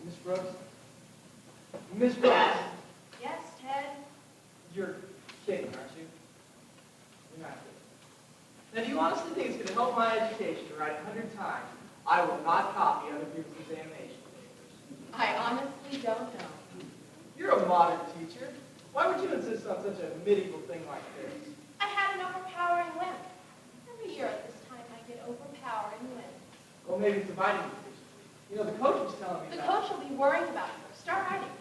Miss Brooks? Miss Brooks? Yes, Ted? You're kidding, aren't you? You're not kidding. Now, do you honestly think it's going to help my education to write 100 times, I will not copy other people's examination papers? I honestly don't know. You're a modern teacher. Why would you insist on such a medieval thing like this? I had an overpowering whim. Every year at this time, I get overpowering whims. Well, maybe it's a biting deficiency. You know, the coach was telling me The that. coach will be worrying about it. Start writing.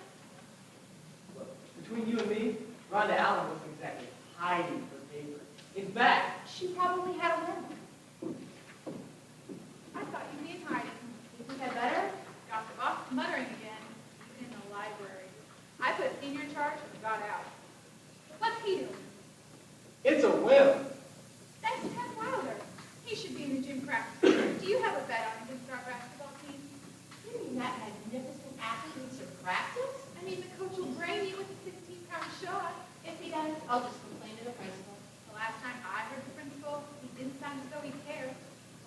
Look, between you and me, Rhonda Allen wasn't exactly hiding her paper. In fact, She probably had a whim. I thought you'd be in hiding. You think I better? Got the boss muttering again. He's in the library. I put senior in charge and got out. What's he doing? it's a whim. That's Ted Wilder. He should be in the gym practice. Do you have a bet on against our basketball team? You mean that magnificent athlete needs to practice? I mean, the coach will brain you with a 16-pound shot. If he does, I'll just complain to the principal. The last time I heard the principal, he didn't sound as though he cared.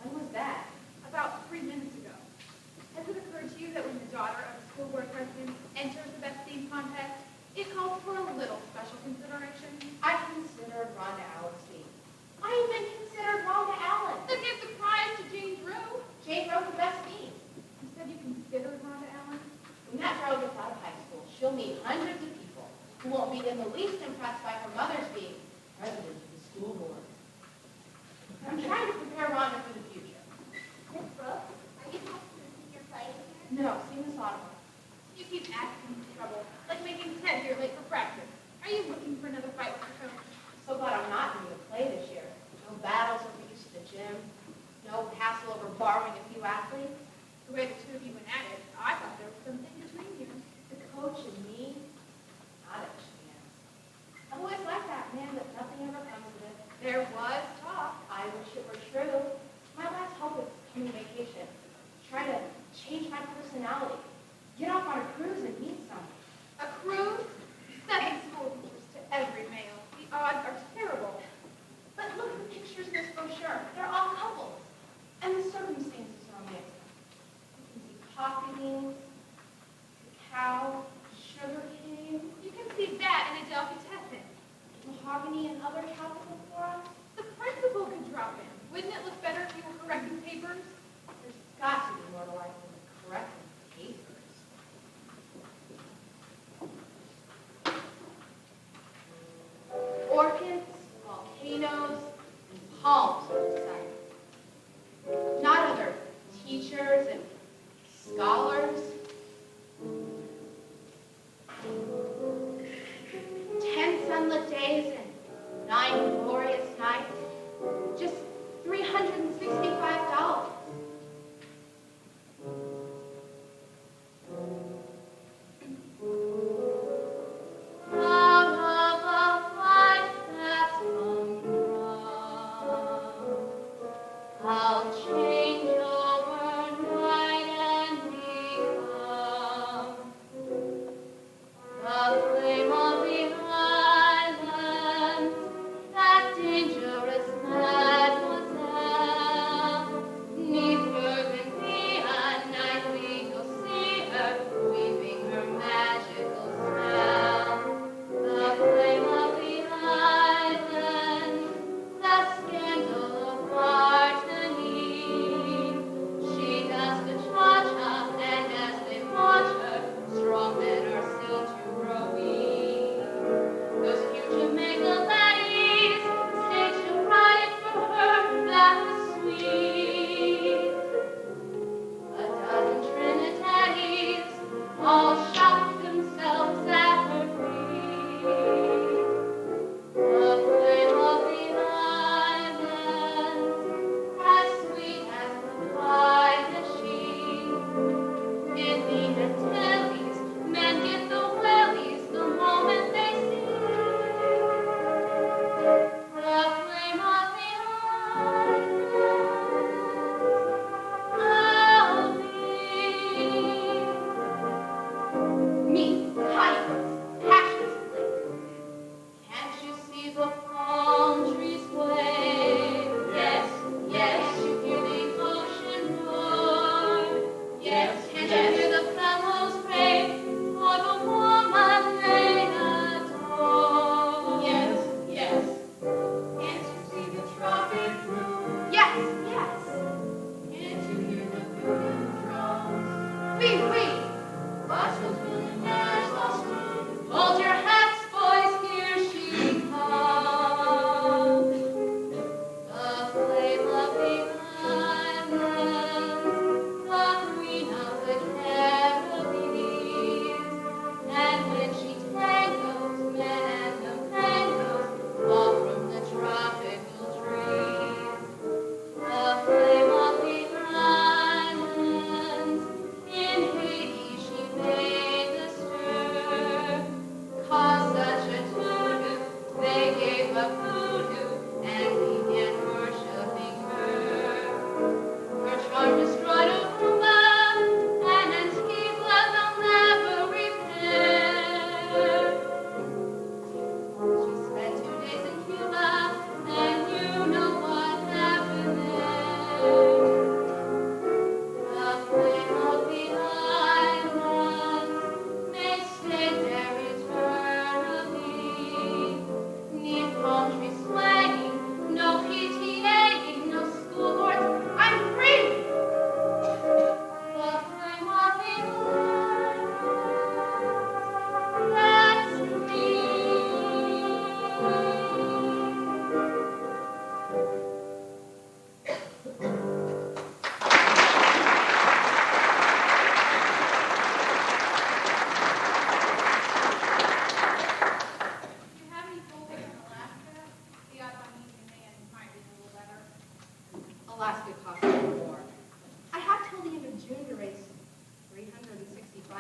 When was that? About 3 minutes ago. Has it occurred to you that when the daughter of a school board president enters the best theme contest, it calls for a little special consideration? I considered Rhonda Allen's team. I even considered Rhonda Allen. Then give the prize to Jane Drew. Jane wrote the best team. You said you considered Rhonda Allen? When that girl gets out of high school, she'll meet hundreds of people who won't be in the least impressed by her mother's being president of the school board. I'm trying to prepare Rhonda for the future. Miss Brooks, are you practicing your play here? No, see Miss Autumn. You keep asking me trouble, like making Ted here late for practice. Are you looking for another fight with your coach? So glad I'm not doing a play this year. No battles over use of the gym. No hassle over borrowing a few athletes. The way the two of you went at it, I thought there was something between you. The coach and me, not a chance. I've always liked that man, but nothing ever comes of it. There was talk. I wish it were true. My last hope is coming vacation. Try to change my personality. Get off on a cruise and meet someone. A cruise? 7 school teachers to every male. The odds are terrible. But look at the pictures in this brochure. They're all couples. And the circumstances are amazing. You can see coffee beans, cacao, sugar cane, You can see that in a delicatessen. mahogany, and other tropical flora. The principal could drop in. Wouldn't it look better if you were correcting papers? There's got to be more to life than the correcting papers. Orchids, volcanoes, and palms are the sight. Not other teachers and scholars. 10 sunlit days and 9 glorious nights. Just $365. Out of a life that's humdrum, I'll change overnight and be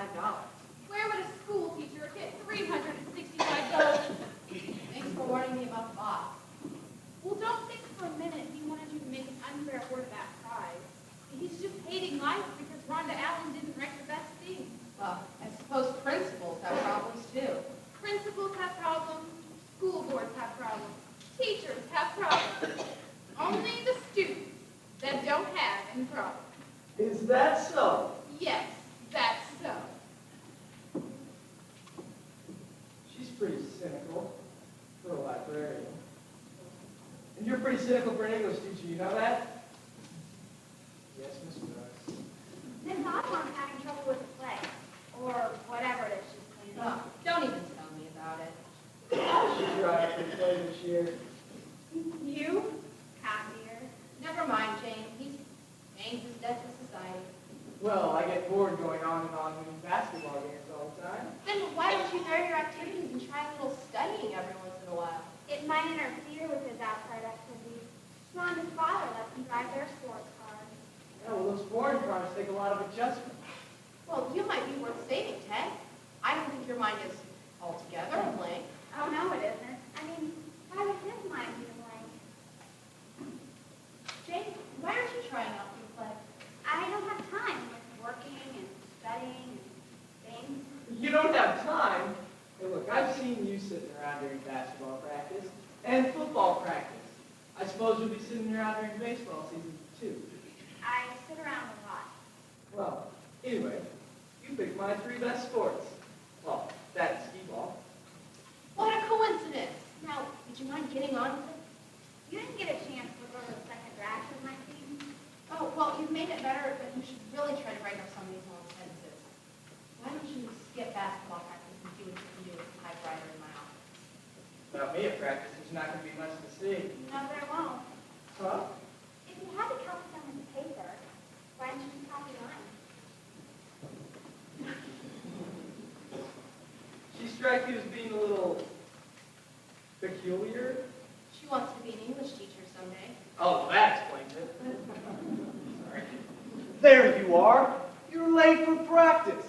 Where would a school teacher get $365? Thanks for warning me about the boss. Well, don't think for a minute he wanted you to make an unfair word of that prize. He's just hating life because Rhonda Allen didn't write the best thing. Well, I suppose principals have problems too. Principals have problems. School boards have problems. Teachers have problems. Only the students that don't have any problems. Is that so? Yes, that's so. She's pretty cynical for a librarian. And you're pretty cynical for an English teacher, you know that? Yes, Miss Brooks. Miss Osborne's having trouble with the play, or whatever it is she's cleaning. Oh, don't even tell me about it. She tried for the play this year. You? Happier. Never mind, Jane. He's paying his debt to society. Well, I get bored going on and on with basketball games all the time. Then why don't you vary your activities and try a little studying every once in a while? It might interfere with his outside activities. Rhonda's father lets him drive their sports cars. Yeah, well, those foreign cars take a lot of adjustment. Well, you might be worth saving, Ted. I don't think your mind is altogether blank. Oh, no, it isn't. I mean, why would his mind be blank? Jane, why aren't you trying out for the play? I don't have time with working and studying and things. You don't have time? Hey, look, I've seen you sitting around during basketball practice and football practice. I suppose you'll be sitting around during baseball season, too. I sit around a lot. Well, anyway, you picked my 3 best sports. Well, that's skee-ball. What a coincidence. Now, would you mind getting on with it? You didn't get a chance to go to the second draft with my team. Oh, well, you've made it better, but you should really try to write up some of these long sentences. Why don't you skip basketball practice and see what you can do with the typewriter in my office? Without me at practice, there's not going to be much to see. No, there won't. Huh? If you had to copy someone's paper, why didn't you just copy mine? She strikes you as being a little peculiar. She wants to be an English teacher someday. Oh, that explains it. Sorry. There you are. You're late for practice.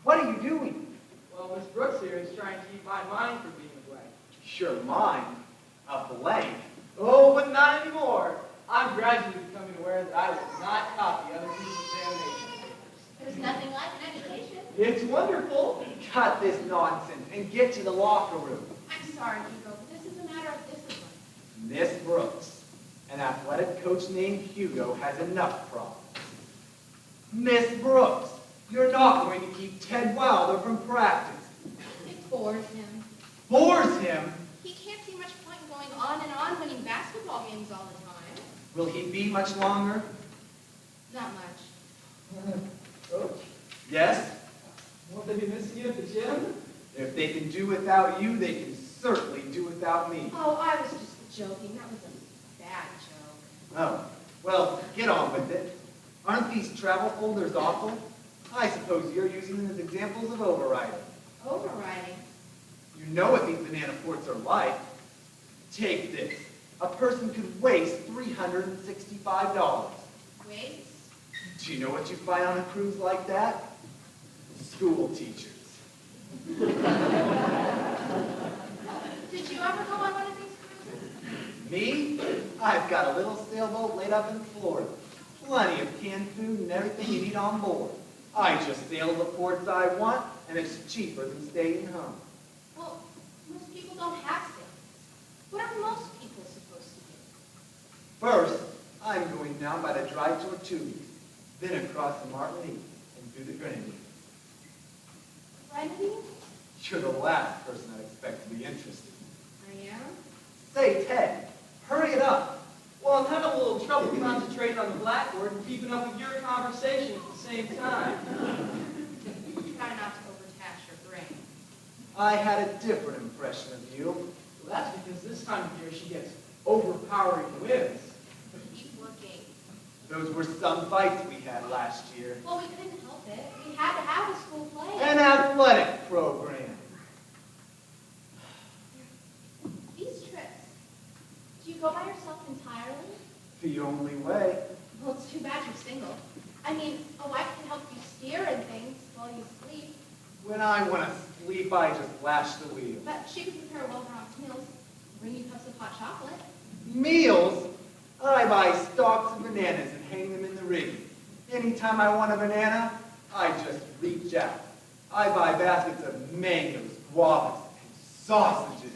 What are you doing? Well, Miss Brooks here is trying to keep my mind from being a blank. Your mind a blank. Oh, but not anymore. I'm gradually becoming aware that I will not copy other people's examination papers. There's nothing like an education. It's wonderful. Cut this nonsense and get to the locker room. I'm sorry, Hugo, but this is a matter of discipline. Miss Brooks, an athletic coach named Hugo, has enough problems. Miss Brooks, you're not going to keep Ted Wilder from practice. It bores him. Bores him. He can't see much point in going on and on winning basketball games all the time. Will he be much longer? Not much. Coach, Yes. won't they be missing you at the gym? If they can do without you, they can certainly do without me. Oh, I was just joking. That was a bad joke. Oh, well, get on with it. Aren't these travel folders awful? I suppose you're using them as examples of overriding. Overriding. You know what these banana ports are like. Take this. A person could waste $365. Waste. Do you know what you find on a cruise like that? School teachers. Did you ever go on one of these cruises? Me? I've got a little sailboat laid up in Florida. Plenty of canned food and everything you need on board. I just sail the ports I want, and it's cheaper than staying home. Well, most people don't have sailboats. What are most people supposed to do? First, I'm going down by the dry Tortugas, then across the Martinique and through the Grenadines. Grenadines? You're the last person I'd expect to be interested. I am. Say, Ted, hurry it up. Well, I'm having a little trouble concentrating on the blackboard and keeping up with your conversation at the same time. Try not to overtax your brain. I had a different impression of you. Well, that's because this time of year she gets overpowering wins. Keep working. Those were some fights we had last year. Well, we couldn't help it. We had to have a school play. An athletic program. These trips, do you go by yourself entirely? The only way. Well, it's too bad you're single. I mean, a wife can help you steer and things, while you sleep. When I want to sleep, I just lash the wheel. But she could prepare well-balanced meals, bring you cups of hot chocolate. Meals? I buy stalks of bananas and hang them in the ring. Anytime I want a banana, I just reach out. I buy baskets of mangoes, guavas, and sausages.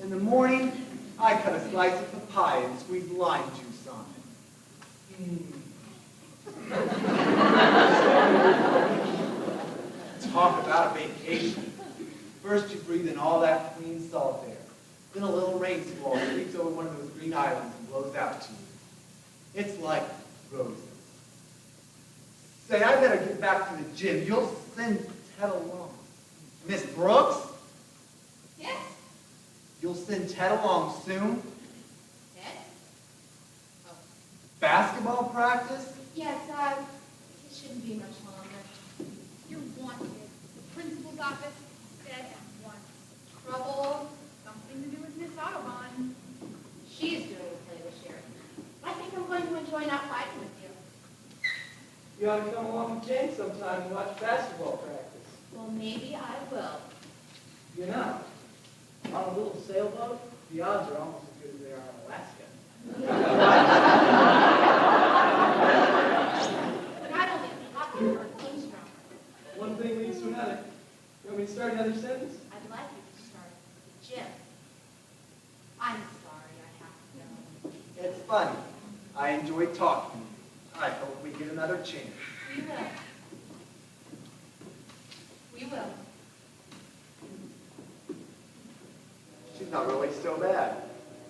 In the morning, I cut a slice of papaya and squeeze lime juice on it. Talk about a vacation. First you breathe in all that clean salt air. Then a little rain squall sweeps over one of those green islands and blows out to you. It's like roses. Say, I better get back to the gym. You'll send Ted along. Miss Brooks? Yes? You'll send Ted along soon? Ted? Oh. Basketball practice? Yes, it shouldn't be much longer. You're wanted. The principal's office said at once. Trouble, something to do with Miss Audubon. She's doing the play this year. I think I'm going to enjoy not fighting with you. You ought to come along with Jane sometime and watch basketball practice. Well, maybe I will. You know, on a little sailboat, the odds are almost as good as they are in Alaska. Not only hockey, but team strong. One thing leads to another. You want me to start another sentence? I'd like you to start with the gym. I'm sorry I have to go. It's funny. I enjoy talking. I hope we get another chance. We will. We will. She's not really so bad.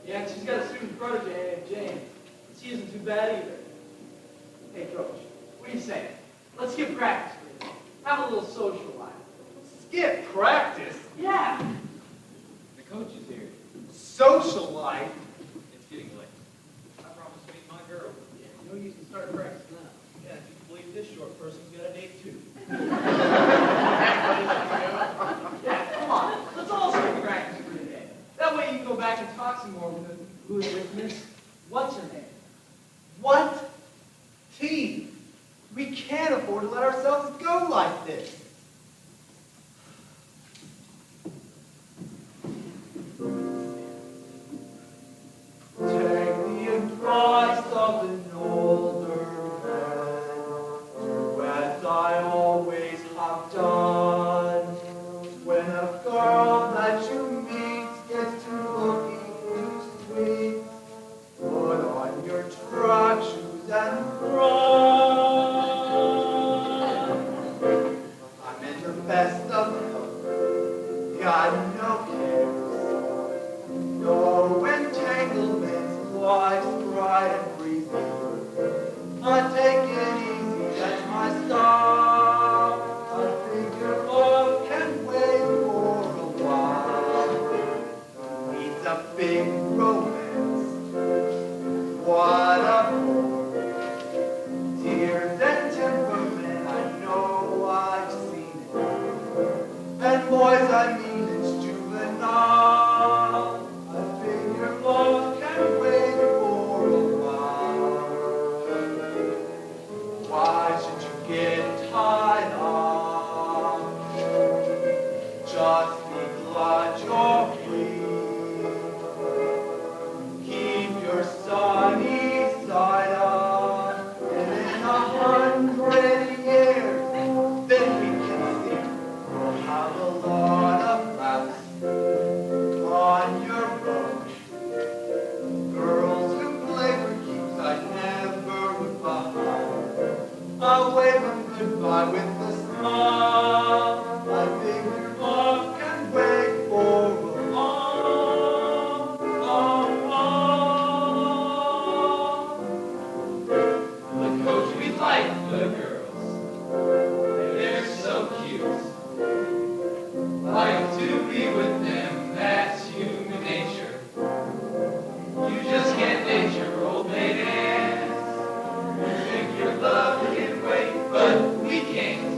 Yeah, and she's got a student protege named Jane. But she isn't too bad either. Hey, Coach, what do you say? Let's skip practice for a day. Have a little social life. Skip practice? Yeah. The coach is here. Social life? It's getting late. I promised to meet my girl. Yeah, no use to start practice now. Yeah, if you can believe this short person's got a date too. Yeah, come on. Let's all skip practice for today. That way you can go back and talk some more with Miss What's her name? What? T. We can't afford to let ourselves go like this. Take the advice of an older man, do as I always have done. When a girl that you meet gets to looking too sweet, put on your track shoes and run. I'm in the best of health, got no cares, no entanglements, life's bright and breezy. I take it easy, that's my style. I figure love can wait for a while. Needs a big romance. What a bore. Tears and temperament, I know I've seen it. And boys, I mean it's juvenile. I figure love can wait for a while. Why should you get tied up? Just be glad you're free. Keep your sunny side up, and in 100 years, then we can see we'll have a lot of laughs on your boat. Girls who play for keeps I never would behind. I'll wave them goodbye with a smile. I figure love can wait for a long, long, long. But coach, we like the girls. They're so cute. Like to be with them, that's human nature. You just can't date your old maid ass. You think your love can wait, but we can't.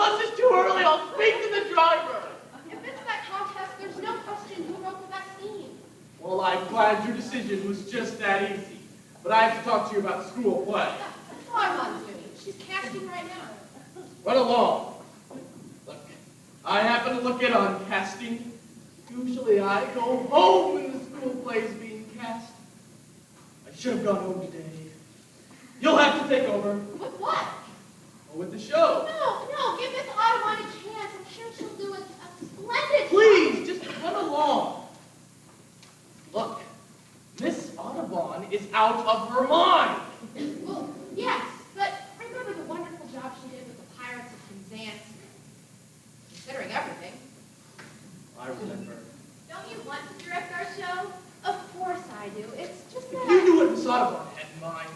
bus is too early. I'll speak to the driver. If it's that contest, there's no question who wrote the best scene. Well, I'm glad your decision was just that easy. But I have to talk to you about the school play. Yeah, that's all I'm doing. She's casting right now. Run along. Look, I happen to look in on casting. Usually I go home when the school play is being cast. I should have gone home today. You'll have to take over. With what? Or with the show. No, give Miss Audubon a chance. I'm sure she'll do a splendid Please, just run along. Look, Miss Audubon is out of her mind. Well, yes, but remember the wonderful job she did with the Pirates of Penzance? Considering everything. I remember. Don't you want to direct our show? Of course I do. It's just that If you knew what Miss Audubon had in mind,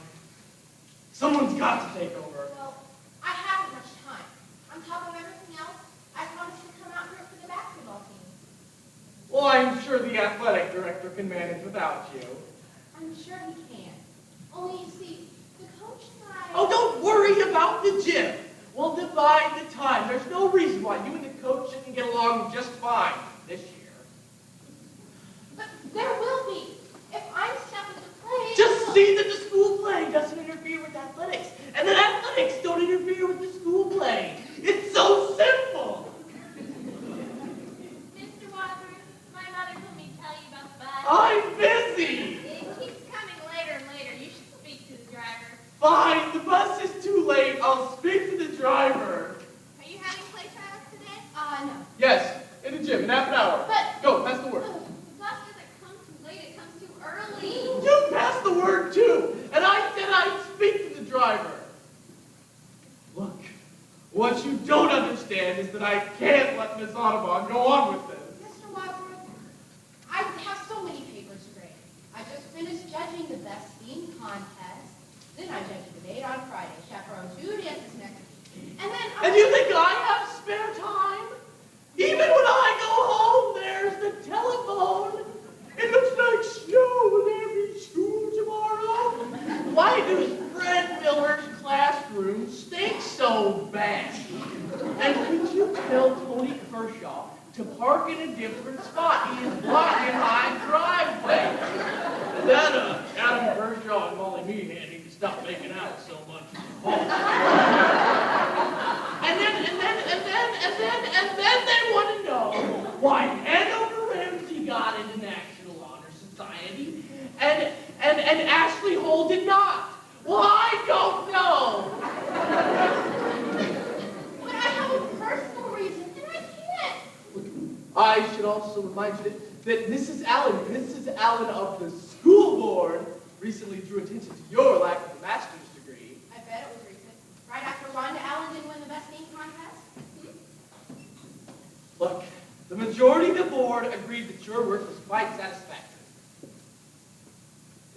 someone's got to take over. Well, I haven't much time. On top of everything else, I promised to come out here for the basketball team. Well, I'm sure the athletic director can manage without you. I'm sure he can. Only you see, the coach and I... Oh, don't worry about the gym. We'll divide the time. There's no reason why you and the coach shouldn't get along just fine this year. But there will be. If I'm stuck with the play... Just see that the school play doesn't interfere with athletics, and that athletics don't interfere with the school play. It's so simple. Mr. Wadsworth, my mother told me to tell you about the bus. I'm busy. It keeps coming later and later. You should speak to the driver. Fine, the bus is too late. I'll speak to the driver. Are you having play trials today? No. Yes, in the gym in half an hour. But- Go, pass the word. The bus doesn't come too late. It comes too early. You passed the word too, and I said I'd speak to the driver. Look, what you don't understand is that I can't let Miss Audubon go on with this. Mr. Wadsworth, I have so many papers to grade. I just finished judging the best theme contest. Then I judged the debate on Friday, chaperone 2 dances next week. And then And you think I have spare time? Even when I go home, there's the telephone. It looks like snow in every school tomorrow. Why does Fred Miller's classroom stink so bad? And could you tell Tony Kershaw to park in a different spot? He is blocking my driveway. And then Adam Kershaw and Molly Meehan need to stop making out so much. And then they want to know why Hanover Ramsey got into National Honor Society and Ashley Hole did not. Well, I don't know. But I have a personal reason, and I can't. I should also remind you that Mrs. Allen of the school board recently drew attention to your lack of a master's degree. I bet it was recent. Right after Rhonda Allen didn't win the best theme contest. Look, the majority of the board agreed that your work was quite satisfactory.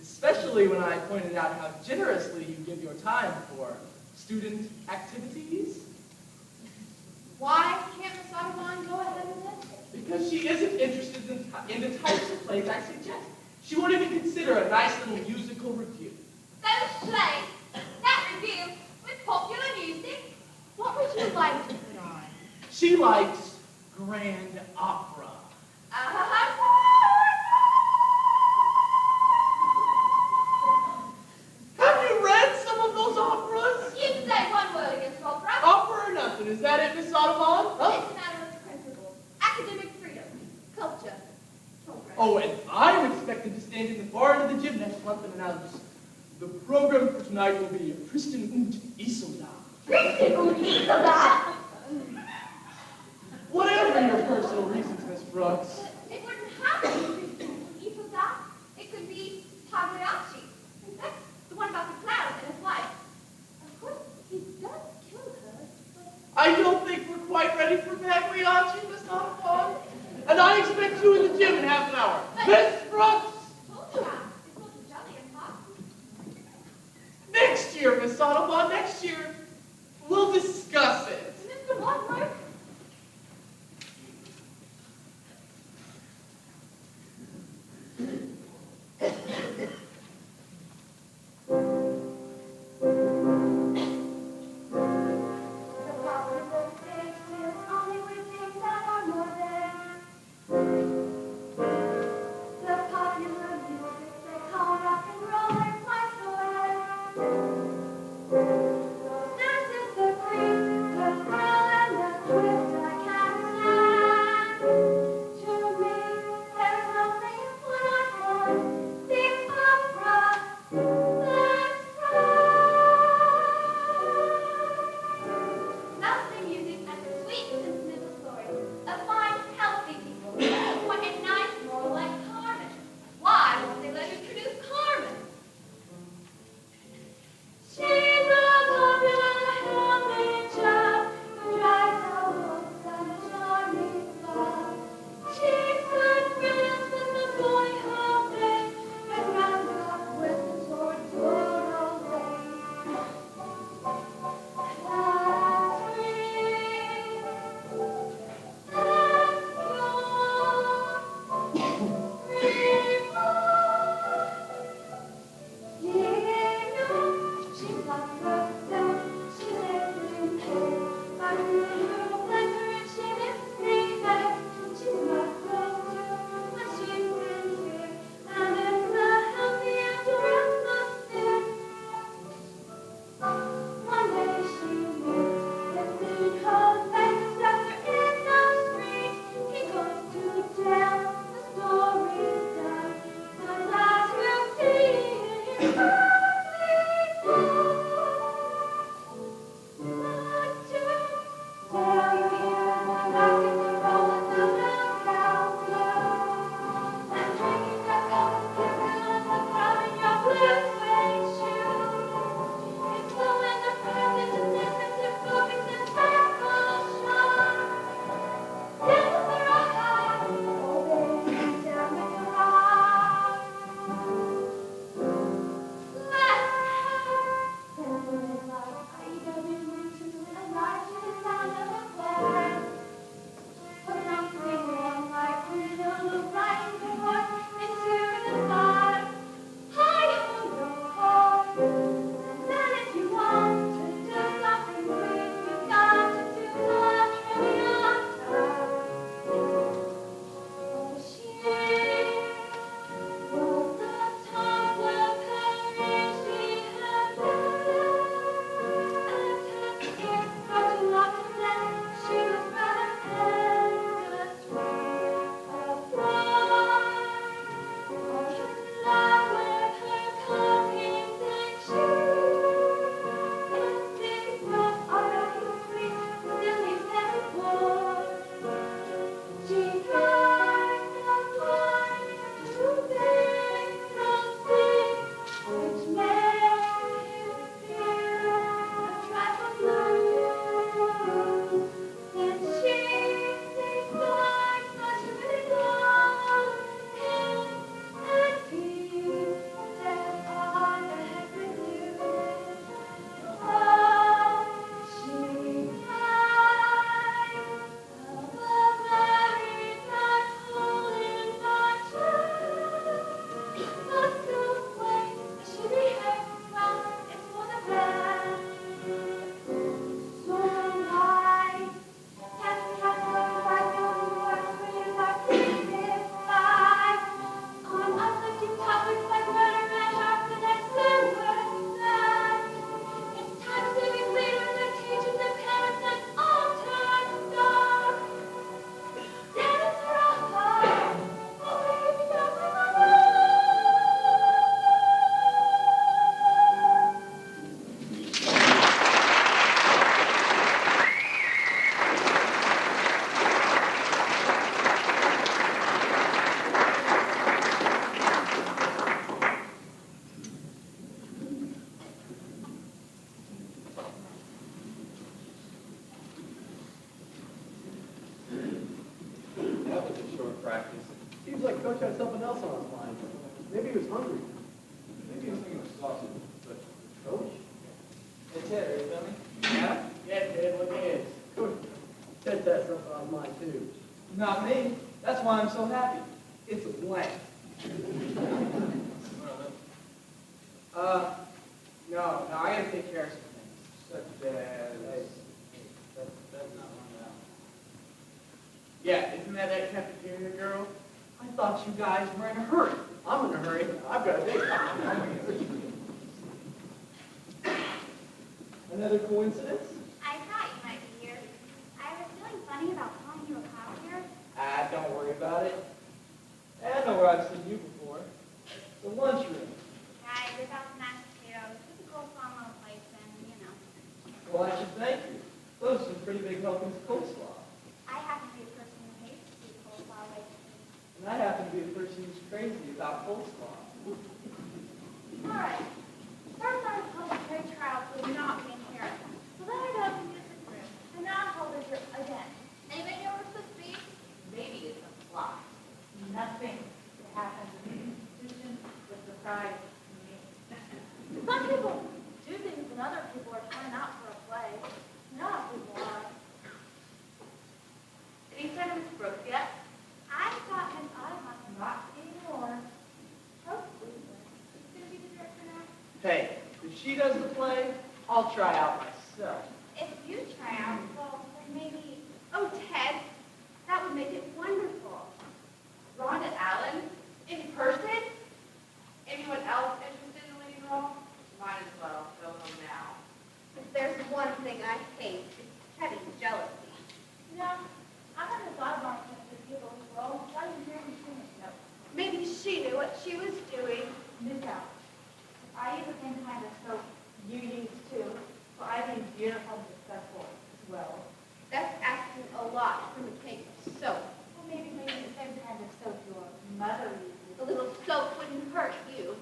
Especially when I pointed out how generously you give your time for student activities. Why can't Miss Audubon go ahead with it? Because she isn't interested in the types of plays I suggest. She won't even consider a nice little musical review. Those plays, that review, with popular music. What would you like to put on? She likes grand opera. Have you read some of those operas? You say one word against opera. Opera or nothing. Is that it, Miss Audubon? Huh? It's a matter of principle. Academic freedom. Culture. Progress. Oh, and I'm expected to stand in the far end of the gym next month and announce the program for tonight will be Kristen und Isolda. Kristen und Isolda. Whatever your personal reasons, Miss Brooks. It wouldn't have to be Kristen und Isolda. It could be Pagliacci. That's the one about the clouds and his wife. Of course, he does kill her, but... I don't think we're quite ready for Pagliacci, Miss Audubon. And I expect you in the gym in half an hour. Miss Brooks! Told you, Al. It's not as jolly as possible. Next year, Miss Audubon, next year, we'll discuss it. Mr. Wadsworth? The possible thing Seems like Coach had something else on his mind. Maybe he was hungry. Maybe he was thinking of sausage. But Coach? Hey, Ted, are you filming? Yeah? Yeah, Ted, what is? Coach, Ted had something on his mind too. Not me. That's why I'm so happy. It's a blank. No, I gotta take care of some things. Such as... That's not one now. Yeah, isn't that cafeteria girl? I thought you guys were in a hurry. I'm in a hurry. I've got a date. Another coincidence? I thought you might be here. I was feeling funny about calling you a cow here. Don't worry about it. I know where I've seen you before. The lunchroom. Guys, there's out mashed potatoes, typical sawmill place, and Well, I should thank you. Those are some pretty big helpings of coleslaw. I happen to be a person who hates to see coleslaw like And I happen to be the person who's crazy about coleslaw. All right. First, I was told the trade trials would not be in here. So then I got to this room, and now I'm told they're again. Anybody know where we're supposed to be? Maybe it's a plot. Nothing that happens in the institution with surprise to me. Some people do things and other people are trying out for a play. Not people are. Any sign of Miss Brooks yet? I thought Miss Autumn Not anymore. hopefully she's going to be the director now. Hey, if she does the play, I'll try out myself. If you try out, well, then maybe... Oh, Ted, that would make it wonderful. Rhonda Allen? In person? Anyone else interested in the leading role? Might as well go home now. If there's one thing I hate, it's petty jealousy. No, I haven't thought about what the people's role. Why didn't you hear me sing it? No. Maybe she knew what she was doing. Miss out. I use the same kind of soap you use too, so I think you're held successful as well. That's asking a lot from a cake of soap. Well, maybe the same kind of soap your mother uses. A little soap wouldn't hurt you.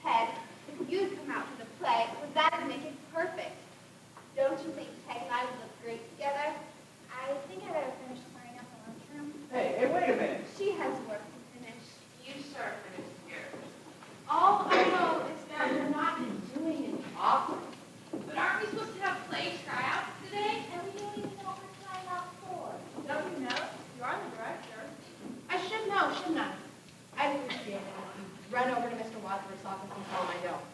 Ted, if you'd come out to the play, well, that'd make it perfect. Don't you think Ted and I would look great together? I think I better finish clearing up the lunchroom. Hey, wait a minute. She has work to finish. You sure finished here. All I know is that we're not doing any offering. But aren't we supposed to have play tryouts today? And we don't even know what we're trying out for. Don't you know? You are the director. I should know, shouldn't I? I'd appreciate it if you run over to Mr. Wadsworth's office and tell him I don't.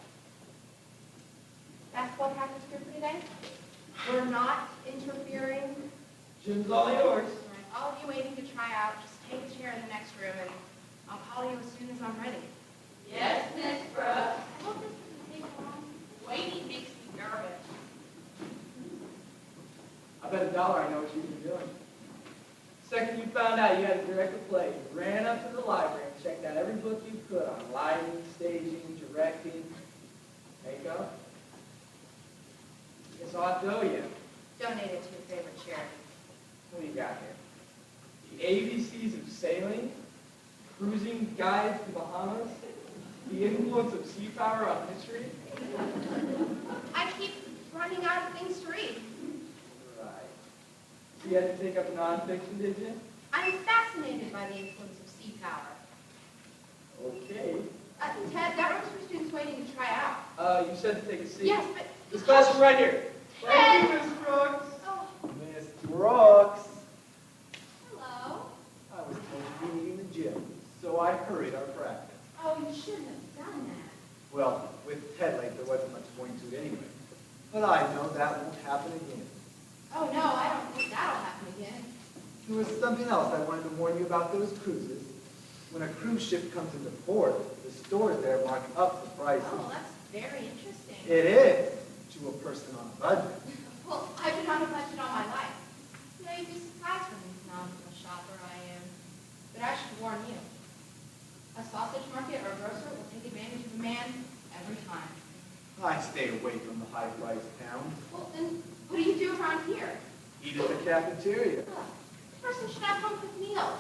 Basketball practice group for today? We're not interfering. Jim's all yours. All right, all of you waiting to try out, just take a chair in the next room and I'll call you as soon as I'm ready. Yes, Miss Brooks. I hope this doesn't take long. Waiting makes me nervous. I bet $1 I know what you've been doing. Second you found out you had to direct a play, you ran up to the library and checked out every book you could on lighting, staging, directing, makeup. Guess I'll have to owe you. Donate it to your favorite charity. What do you got here? The ABCs of sailing, cruising guide to the Bahamas, the influence of sea power on history. I keep running out of things to read. Right. You had to take up nonfiction, did you? I'm fascinated by the influence of sea power. Okay. Ted, that room's for students waiting to try out. You said to take a seat. Yes, but... This classroom right here. Ted! Thank you, Miss Brooks. Oh, Miss Brooks. hello. I was told to be meeting the gym, so I hurried our practice. Oh, you shouldn't have done that. Well, with Ted late, there wasn't much point to it anyway. But I know that won't happen again. Oh, no, I don't think that'll happen again. There was something else I wanted to warn you about those cruises. When a cruise ship comes into port, the stores there mark up the prices. Oh, that's very interesting. It is, to a person on a budget. Well, I've been on a budget all my life. You know, you'd be surprised when you know how a shopper I am. But I should warn you. A sausage market or grocer will take advantage of a man every time. I stay away from the high-priced towns. Well, then, what do you do around here? Eat at the cafeteria. Ugh, the person should have home-cooked meals.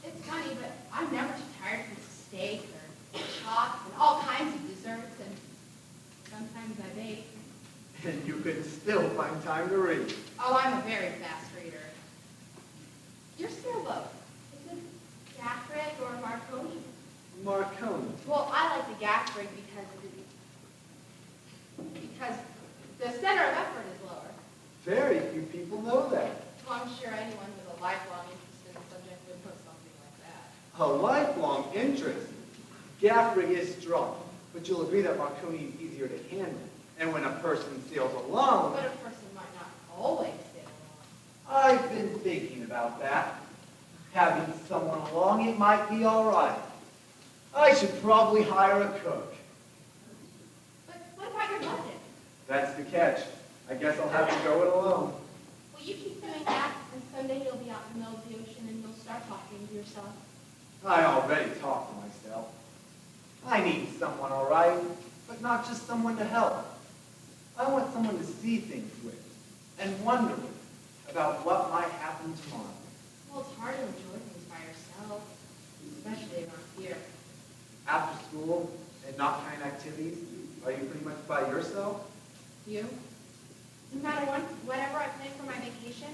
It's funny, but I'm never too tired for steak or chops and all kinds of desserts, and sometimes I bake. And you can still find time to read. Oh, I'm a very fast reader. Your sailboat, is it Jack Marconi. Well, I like the gas rig because the center of effort is lower. Very few people know that. Well, I'm sure anyone with a lifelong interest in the subject would know something like that. A lifelong interest. Gaff rig is strong, but you'll agree that Marconi is easier to handle. And when a person sails alone, But a person might not always sail alone. I've been thinking about that. Having someone along, it might be all right. I should probably hire a cook. But what about your budget? That's the catch. I guess I'll have to go it alone. Well, you keep doing that, and someday you'll be out in the middle of the ocean and you'll start talking to yourself. I already talk to myself. I need someone, all right, but not just someone to help. I want someone to see things with and wonder with about what might happen tomorrow. Well, it's hard to enjoy things by yourself, especially around here. After school and not kind activities, are you pretty much by yourself? You? No matter whatever I plan for my vacation,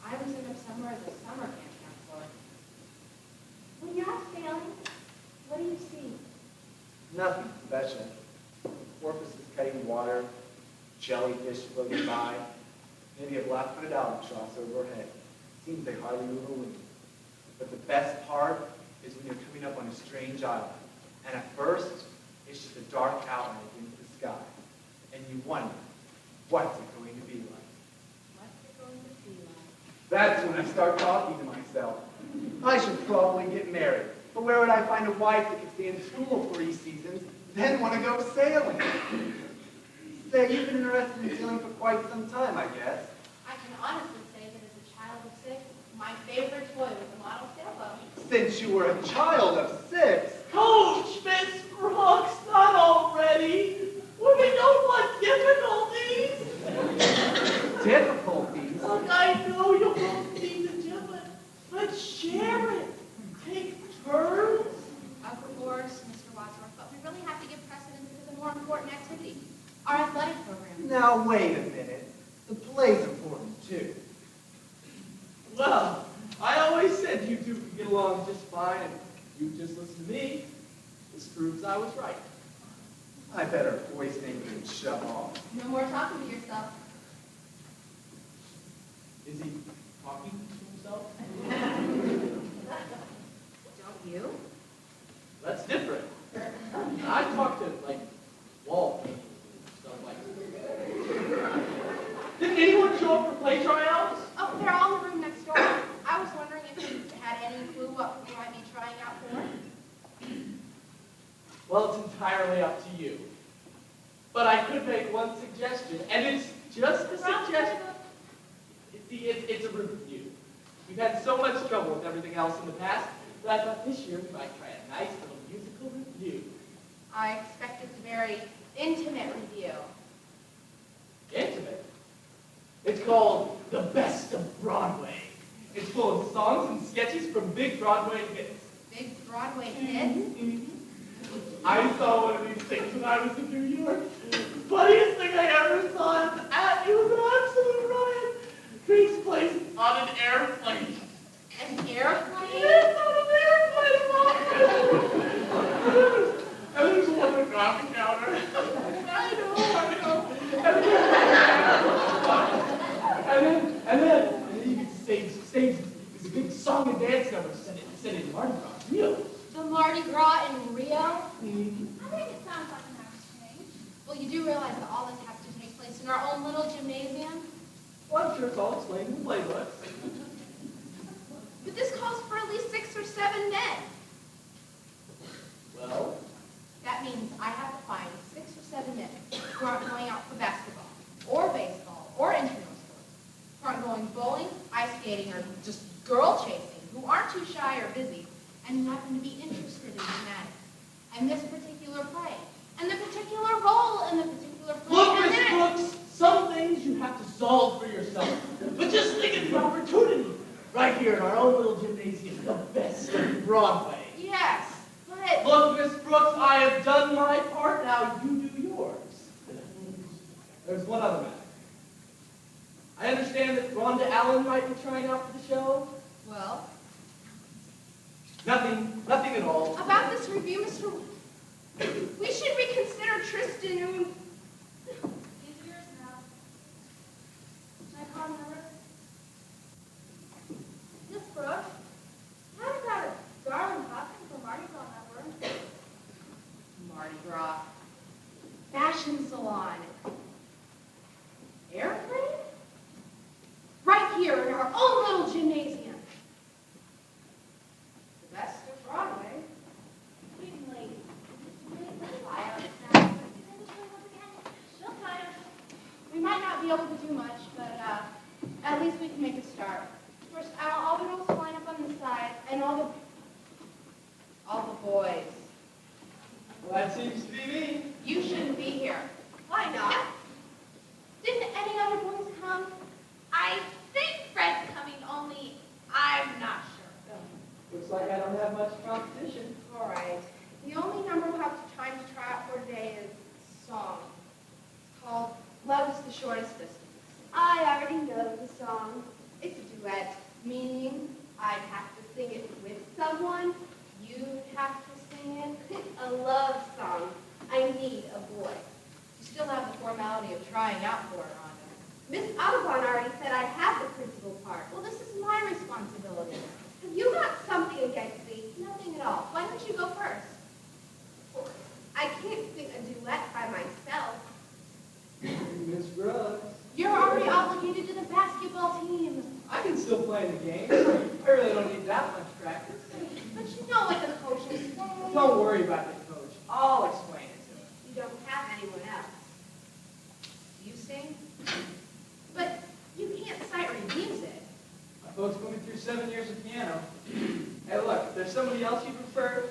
I always end up somewhere the summer camp counts for. When you're out sailing, what do you see? Nothing special. Porpoises cutting water, jellyfish floating by, maybe a black-footed albatross overhead. Seems they hardly move a wing. But the best part is when you're coming up on a strange island. And at first, it's just a dark outline against the sky. And you wonder, what's it going to be like? What's it going to be like? That's when I start talking to myself. I should probably get married. But where would I find a wife that could stay in school 3 seasons, then want to go sailing? Say, you've been interested in sailing for quite some time, I guess. I can honestly say that as a child of 6, my favorite toy was a model sailboat. Since you were a child of 6. Coach, Miss Brooks, not already. We don't want difficulties. Difficulties? Look, I know you both need the gym, but share it. Take turns. Of course, Mr. Wadsworth, but we really have to give precedence to the more important activity, our athletic program. Now, wait a minute. The play's important, too. Well, I always said you two could get along just fine, and you just listen to me. This proves I was right. I better voice things and shove off. No more talking to yourself. Is he talking to himself? Don't you? That's different. I talk to, like, wall paintings and stuff like that. Did anyone show up for play tryouts? Oh, they're all in the room next door. I was wondering if you had any clue what you might be trying out for. Well, it's entirely up to you. But I could make one suggestion, and it's just a suggestion. See, it's a review. We've had so much trouble with everything else in the past that I thought this year we might try a nice little musical review. I expect it's a very intimate review. Intimate. It's called The Best of Broadway. It's full of songs and sketches from big Broadway hits. Big Broadway hits. I saw one of these things when I was in New York. The funniest thing I ever saw at it was an absolute riot. Takes place on an airplane. An airplane? Yes, on an airplane. And there's one at the coffee counter. I know. And then you get to stage this big song and dance number set in Mardi Gras, Rio. The Mardi Gras in Rio? I think it sounds like an exchange. Well, you do realize that all this has to take place in our own little gymnasium? Well, I'm sure it's all explained in the playbook. But this calls for at least 6 or 7 men. Well, That means I have to find 6 or 7 men who aren't going out for basketball, or baseball, or intramural sports, who aren't going bowling, ice skating, or just girl chasing, who aren't too shy or busy, and who happen to be interested in dramatics, and this particular play, and the particular role in the particular play. look, and Miss then Brooks, some things you have to solve for yourself. But just think of the opportunity. Right here in our own little gymnasium, the best of Broadway. Yes, but Look, Miss Brooks, I have done my part, now you do yours. There's one other matter. I understand that Rhonda Allen might be trying out for the show. well, Nothing at all. About this review, Mr. We should reconsider Tristan and... These are yours now. Should I call another? Miss Brooks, how about a darling costume for Mardi Gras number? Mardi Gras. Fashion salon. Airplane? Right here in our own little gymnasium. The best of Broadway. Waiting lady. Fly out now. She'll tire. We might not be able to do much, but at least we can make a start. First, all the girls line up on the side, and all the boys. Well, that seems to be me. You shouldn't be here. Why not? Didn't any other boys come? I think Fred's coming, only I'm not sure. Looks like I don't have much competition. All right. The only number we'll have time to try out for today is song. It's called Love is the Shortest Distance. I already know the song. It's a duet, meaning I'd have to sing it with someone. You'd have to sing it. A love song. I need a boy. You still have the formality of trying out for it, Rhonda. Miss Audubon already said I have the principal part. Well, this is my responsibility. Have you got something against me? Nothing at all. Why don't you go first? I can't sing a duet by myself. Miss Brooks. You're already obligated to the basketball team. I can still play in the game. I really don't need that much practice. But you know what the coach is saying. Don't worry about the coach. I'll explain it to him. You don't have anyone else. You sing? But you can't sight read music. My folks put me through 7 years of piano. Hey, look, if there's somebody else you prefer,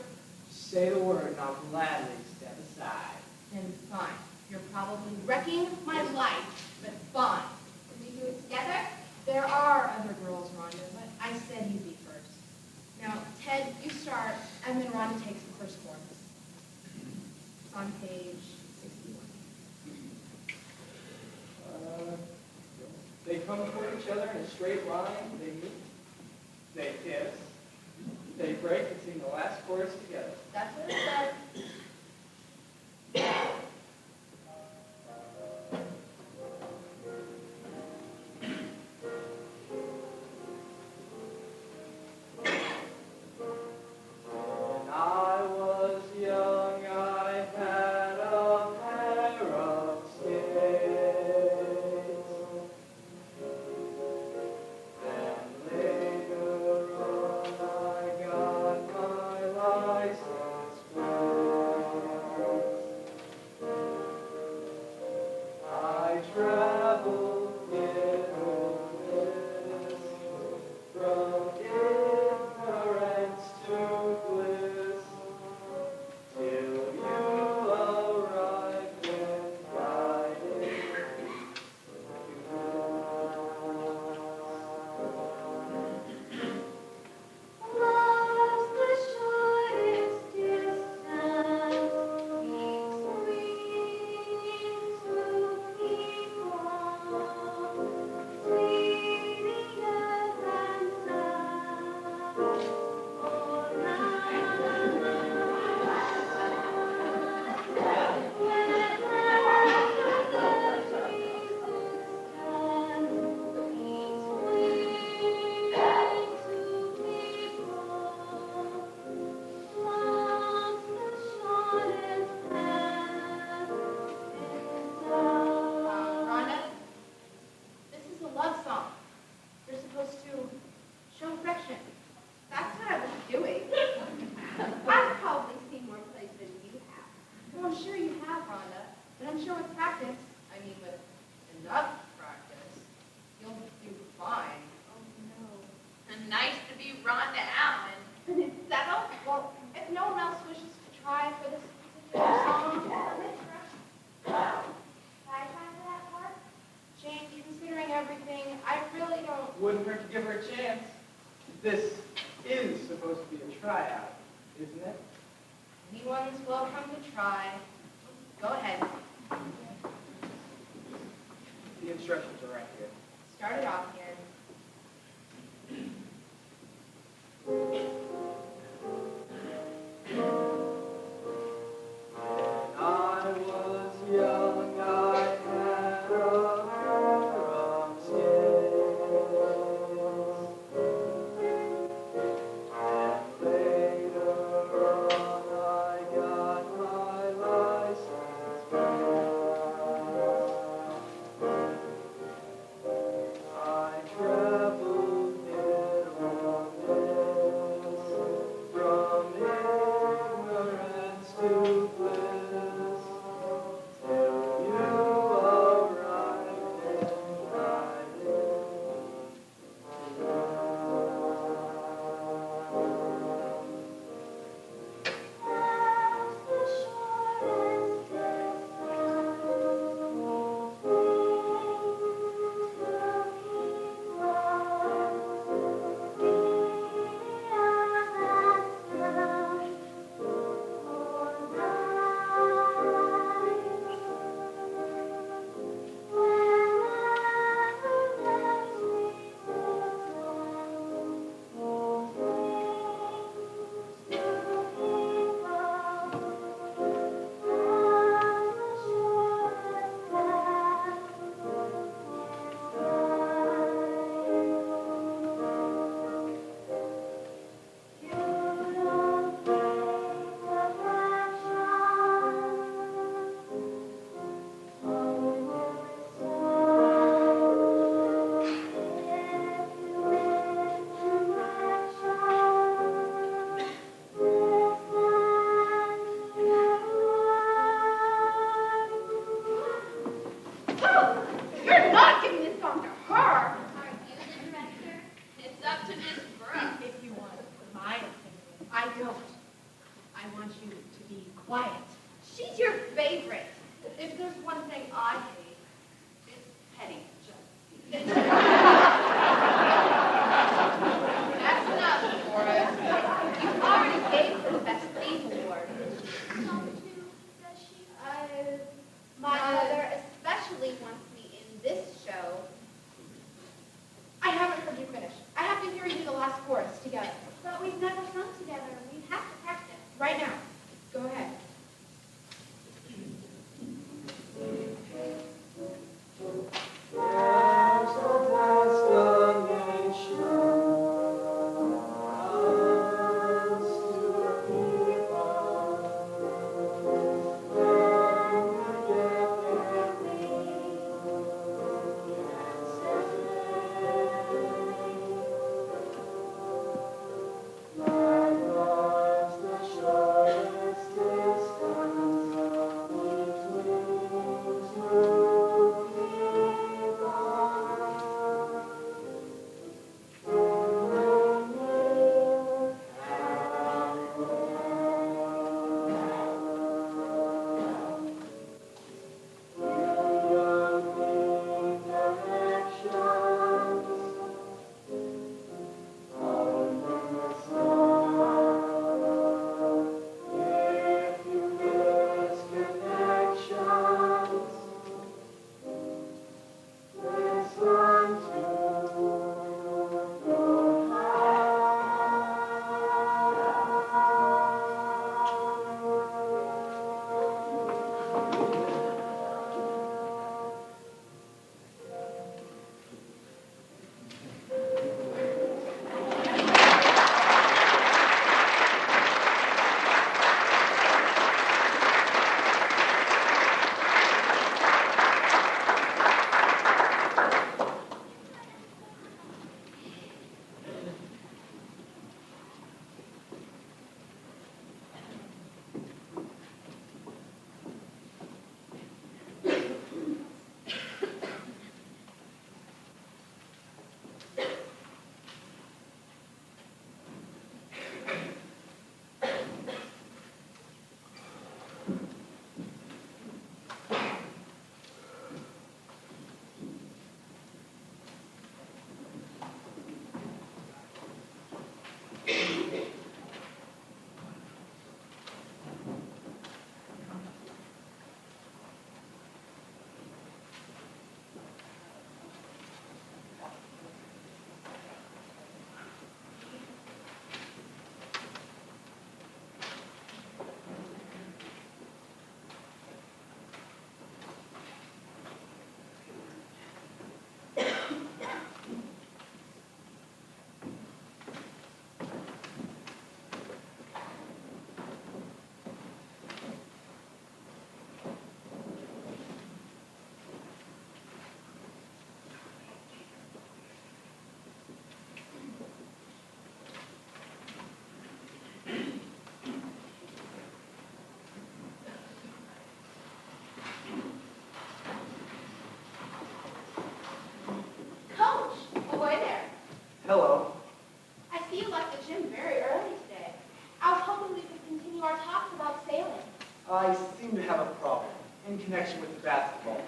just say the word and I'll gladly step aside. Then fine. You're probably wrecking my life, but fine. Can we do it together? There are other girls, Rhonda, but I said you'd be first. Now, Ted, you start, and then Rhonda takes the first chorus. It's on page 61. They come toward each other in a straight line. They meet. They kiss. They break and sing the last chorus together. That's what it says. When I was young, I had a pair of skates. And later on, I got my license plates. I traveled this from ignorance to bliss, till you arrived and guided Love's the shortest distance between two people, sweeter than sound or Rhonda, this is a love song. You're supposed to show affection. That's what I was doing. I've probably seen more plays than you have. Well, I'm sure you have, Rhonda, but I'm sure with practice, I mean with enough practice, you'll do fine. Oh And nice to be Rhonda Allen. no. It's settled? Well, if no one else wishes to try for this particular song, Can I try for that part? Jane, considering everything, I really don't... Wouldn't hurt to give her a chance. This is supposed to be a tryout, isn't it? Anyone's welcome to try. Go ahead. The instructions are right here. Start it off here. Leslie wants me in this show. I haven't heard you finish. I have to hear you do the last chorus together. But we've never sung together. We have to practice. Right now. Go ahead. Hello. I see you left the gym very early today. I was hoping we could continue our talks about sailing. I seem to have a problem in connection with the basketball team.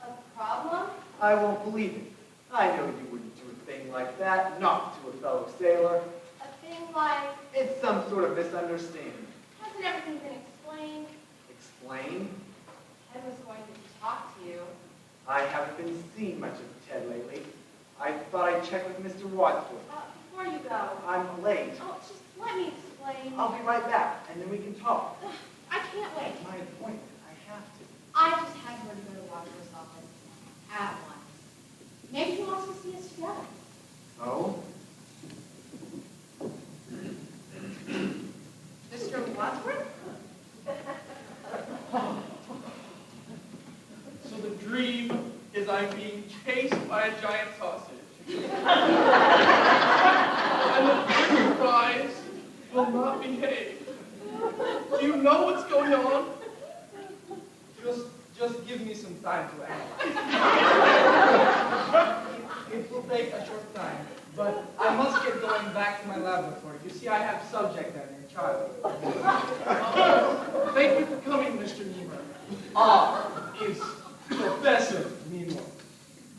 A problem? I won't believe it. I know you wouldn't do a thing like that, not to a fellow sailor. A thing like, It's some sort of misunderstanding. hasn't everything been explained? Explain? Ted was going to talk to you. I haven't been seeing much of Ted lately. I thought I'd check with Mr. Wadsworth. Before you go. I'm late. Oh, just let me explain. I'll be right back, and then we can talk. Ugh, I can't wait. My appointment. I have to. I just had her to go to Wadsworth's office at once. Maybe he wants to see us together. Oh? Mr. Wadsworth? So the dream is I'm being chased by a giant sausage. And the French fries will not behave. Do you know what's going on? Just give me some time to analyze. It will take a short time, but I must get going back to my laboratory. You see, I have subject at your child. Thank you for coming, Mr. Niemer. Is Professor Niemer.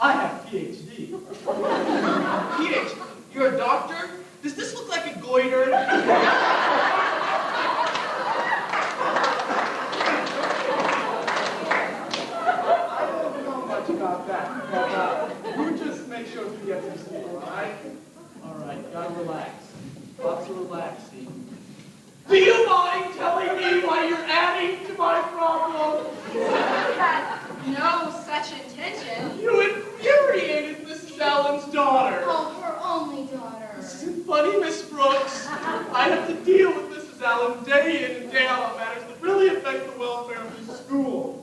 I have PhD. PhD? You're a doctor? Does this look like a goiter? I don't know much what you got back. But you just make sure you get some sleep, all right? All right, gotta relax. Lots of relaxing. Do you mind telling me why you're adding to my problem? Had no such intention. You infuriated Mrs. Allen's daughter. Oh, her only daughter. This isn't funny, Miss Brooks. I have to deal with Mrs. Allen day in and day out on matters that really affect the welfare of the school.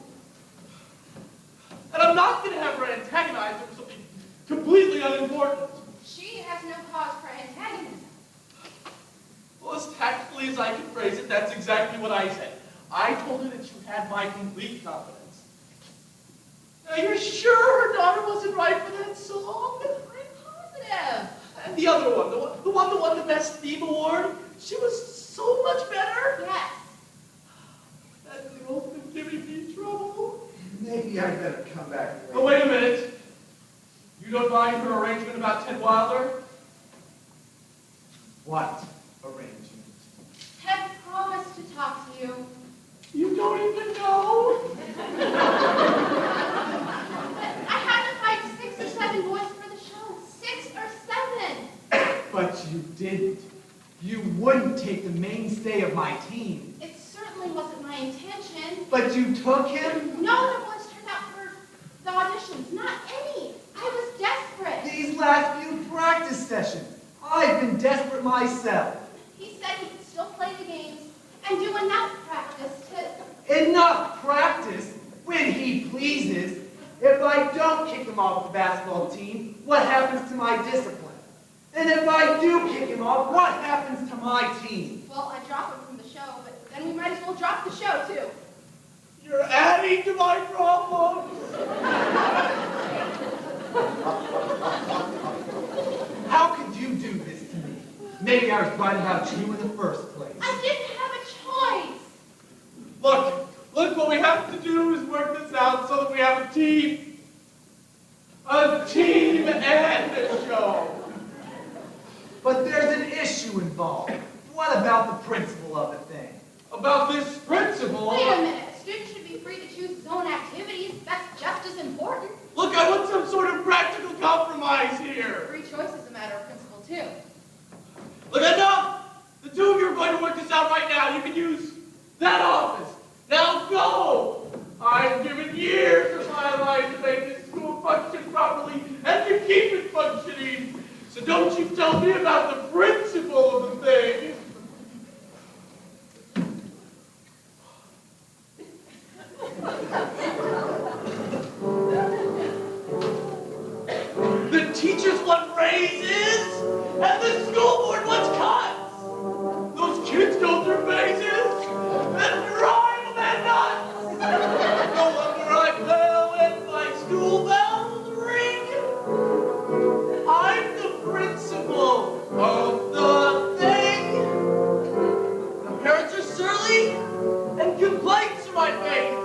And I'm not going to have her antagonized over something completely unimportant. She has no cause for antagonism. Well, as tactfully as I can phrase it, that's exactly what I said. I told her that you had my complete confidence. Now, you're sure her daughter wasn't right for that song? I'm positive. And the other one, the one that won the Best Theme Award, she was so much better. Yes. That girl's been giving me trouble. Maybe I'd better come back later. Oh, wait a minute. You don't mind her arrangement about Ted Wilder? What arrangement? Ted promised to talk to you. You don't even know? But I had to find 6 or 7 boys for the show. 6 or 7. But you didn't. You wouldn't take the mainstay of my team. It certainly wasn't my intention. But you took him? No other boys turned out for the auditions. Not any. I was desperate. These last few practice sessions, I've been desperate myself. He said he could still play the games and do enough practice to... Enough practice when he pleases. If I don't kick him off the basketball team, what happens to my discipline? And if I do kick him off, what happens to my team? Well, I drop him from the show, but then we might as well drop the show, too. You're adding to my problems. How could you do this to me? Maybe I was right about you in the first place. I didn't have a choice. Look, what we have to do is work this out so that we have a team. A team and a show. But there's an issue involved. What about the principle of the thing? About this principle... Wait a minute. A student should be free to choose his own activities. That's just as important. Look, I want some sort of practical compromise here. Free choice is a matter of principle, too. Look, enough! The two of you are going to work this out right now. You can use that office. Now go! I've given years of my life to make this school function properly and to keep it functioning. So don't you tell me about the principle of the thing. The teachers want raises, and the school board wants cuts. Those kids go through phases that drive them nuts. No wonder I fell when my school bells ring. I'm the principal of the thing. The parents are surly, and complaints are my fate.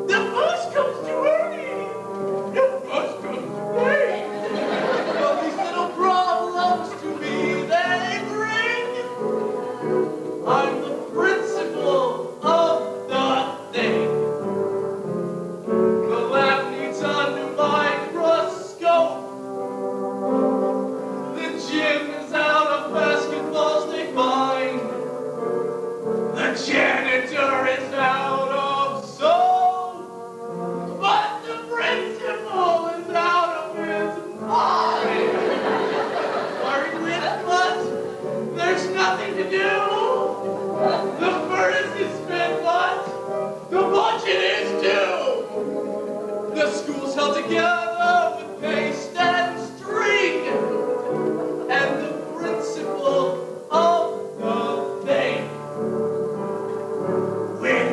The bus comes too early. The bus comes too late. All these little problems to me they bring. I'm the principal of the thing. The lab needs a new microscope. The gym is out of basketballs they find. The janitor is out of soap. But the principal is out of his mind. Worried with what? There's nothing to do. The furnace is spent, but the budget is due. The school's held together with paste and string. And the principal of the thing. When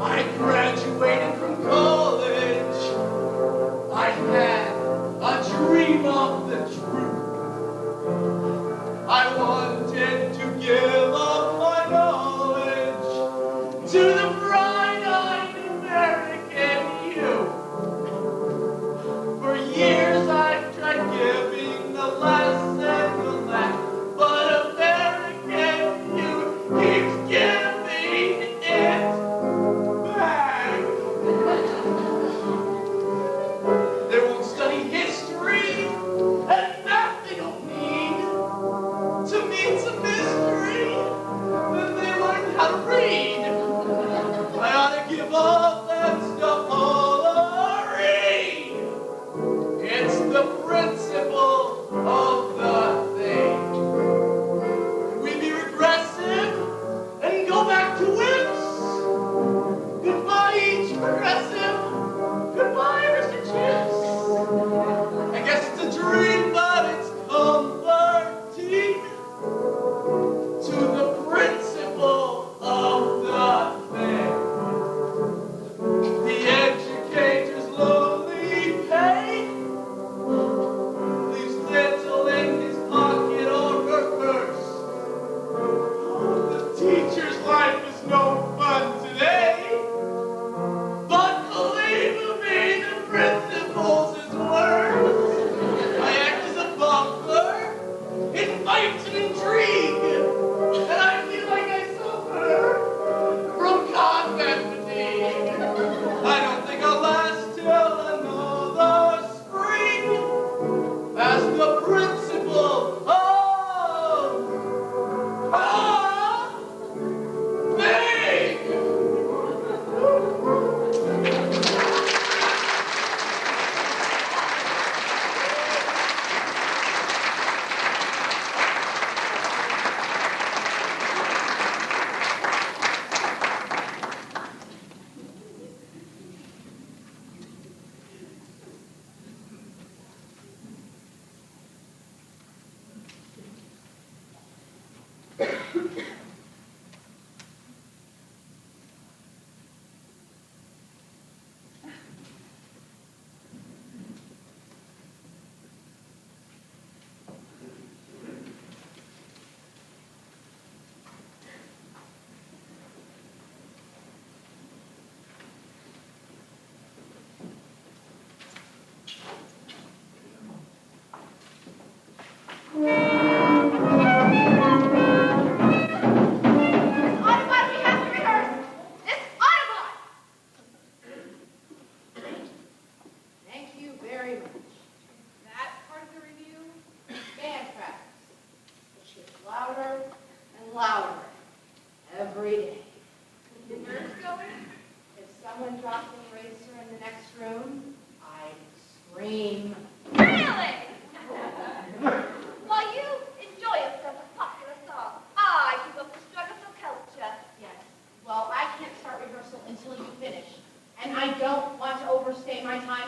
I graduated from college, I had a dream of the truth. I wanted to give up my knowledge to the bright-eyed American youth. For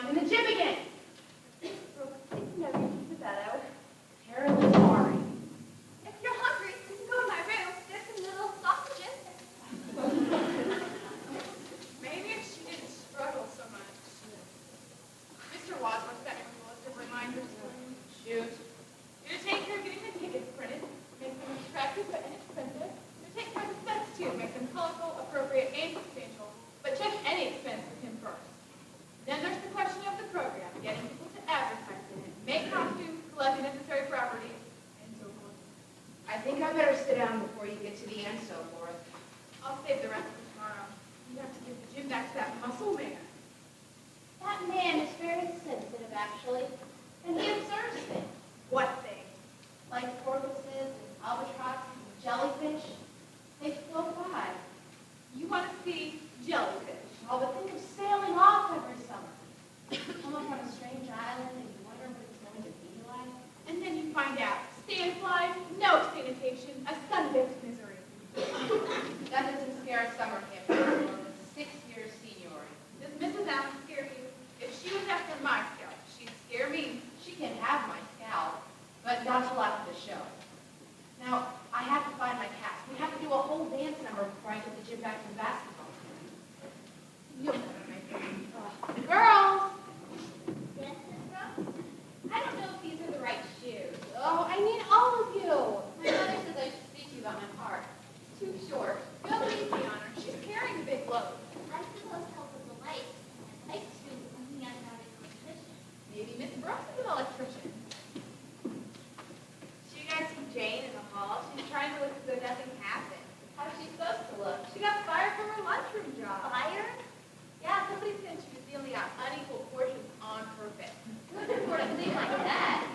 in the gym again. Brooke, it's no use to bellow. Terribly sorry. If you're hungry, you can go in my room. There's some little sausages. Maybe if she didn't struggle so much. Mr. Wadsworth sent me with a list of reminders. Shoot. You're to take care of getting the tickets printed, make them attractive but inexpensive. You're to take care of the sets too, make them colorful, appropriate, and substantial. But check any expense with him first. Then there's the question of the program, getting people to advertise in it, make costumes, collect the necessary properties, and so forth. I think I better sit down before you get to the and so forth. I'll save the rest for tomorrow. You have to give the gym back to that muscle man. That man is very sensitive, actually, and he observes things, What thing? like porpoises and albatrosses and jellyfish. They float by. You want to see jellyfish? Oh, but think of sailing off every summer. Come up on a strange island and you wonder what it's going to be like. And then you find out, sandflies, no sanitation, a sun-baked misery. That doesn't scare a summer camp anymore. 6 years seniority. Does Mrs. Allen scare you? If she was after my scalp, she'd scare me. She can have my scalp, but not till after the show. Now, I have to find my cast. We have to do a whole dance number before I get the gym back to the basketball. You'll never make it. Girls! Yes, Miss Brooke? I don't know if these are the right shoes. Oh, I need all of you. My mother says I should speak to you about my part. Too short. Go easy on her. She's carrying a big load. I'm supposed to help with the lights. And lights too, only I'm not an electrician. Maybe Miss Brooks is an electrician. She got some Jane in the hall. She's trying to look as though nothing happened. How's she supposed to look? She got fired from her lunchroom job. Fired? Yeah, somebody said she was dealing out unequal portions on purpose. Who would report a thing like that?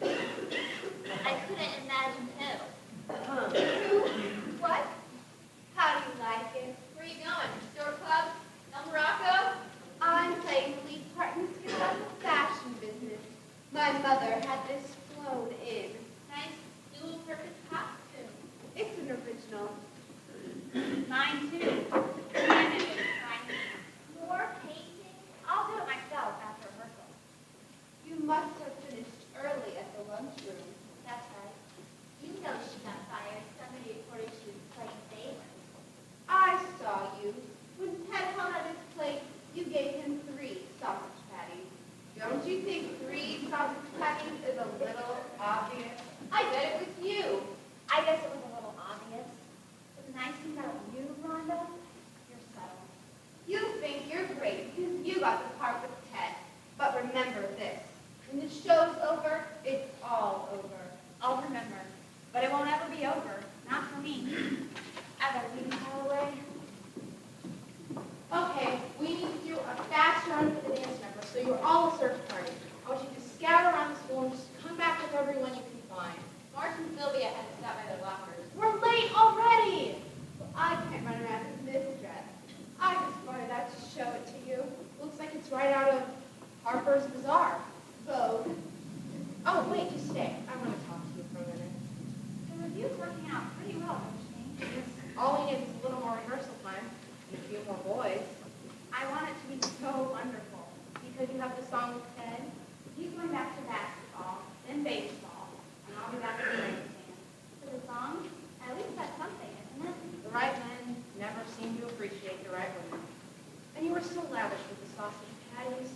I couldn't imagine who. What? How do you like it? Where are you going? Store club? El Morocco? I'm playing the lead part in this kid about the fashion business. My mother had this flown in. Nice dual-purpose costume. It's an original. Mine too. And it is fine. More painting? I'll do it myself after rehearsal. You must have finished early at the lunchroom. That's right. You know she got fired. Somebody reported she was playing favorites. I saw you. When Ted held out his plate, you gave him 3 sausage patties. Don't you think 3 sausage patties is a little obvious? I bet it was you. I guess it was a little obvious. But the nice thing about you, Rhonda, you're subtle. You think you're great because you got the part with Ted. But remember this. When the show's over, it's all over. I'll remember. But it won't ever be over. Not for me. I better leave the hell away. Okay, we need to do a fast run for the dance number, so you're all a search party. I want you to scatter around the school and just come back with everyone you can find. Mark and Sylvia had to stop by their lockers. We're late already. Well, I can't run around in this dress. I just wanted out to show it to you. Looks like it's right out of Harper's Bazaar. Vogue. Oh, wait, just stay. I want to talk to you for a minute. The review's working out pretty well, don't you think? All we need is a little more rehearsal time and a few more boys. I want it to be so wonderful. Because you have the song with Ted. He's going back to basketball, then baseball, and I'll be back to the dance band. For the song, at least that's something, isn't it? The right men never seem to appreciate the right women. And you were so lavish with the sausage patties.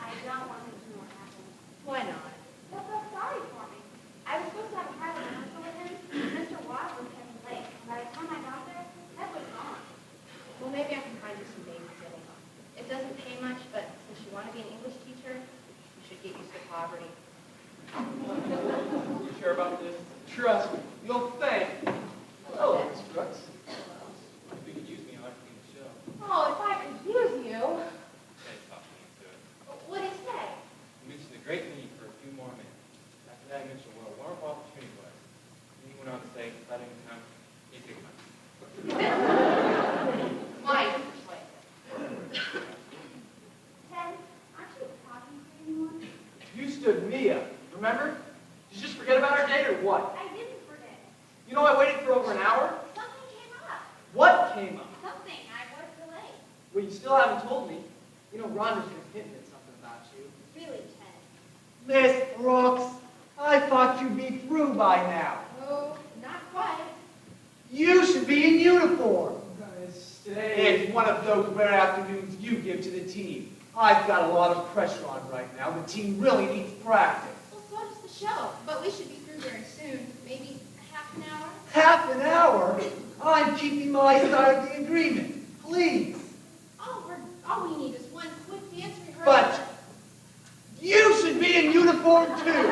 I don't want him to know what happened. Why not? He'll feel sorry for me. I was supposed to have a private rehearsal with him. Mr. Wadsworth kept me late, and by the time I got there, Ted was gone. Well, maybe I can find you some babysitting. It doesn't pay much, but since you want to be an English teacher, you should get used to poverty. You sure about this? Trust me, you'll thank. Hello, Miss Brooks. If you could use me, I'd like to be in the show. Oh, if I could use you. Ted talked me into it. What did he say? He mentioned the great need for a few more men. After that, he mentioned what a wonderful opportunity it was. Then he went on to say, letting him come, he'd take money. Why? You're persuasive. Ted, aren't you talking to anyone? You stood me up, remember? Did you just forget about our date or what? I didn't forget. You know I waited for over an hour? Something came up. What came up? Something. I was delayed. Well, you still haven't told me. You know, Rhonda's been hinting at something about Miss Brooks, I thought you'd be through by now. Oh, not quite. You should be in uniform. Today It's one of those rare afternoons you give to the team. I've got a lot of pressure on right now. The team really needs practice. Well, so does the show, but we should be through very soon. Maybe half an hour? Half an hour? I'm keeping my side of the agreement. Please. All we need is one quick dance rehearsal. But you should be in uniform too. As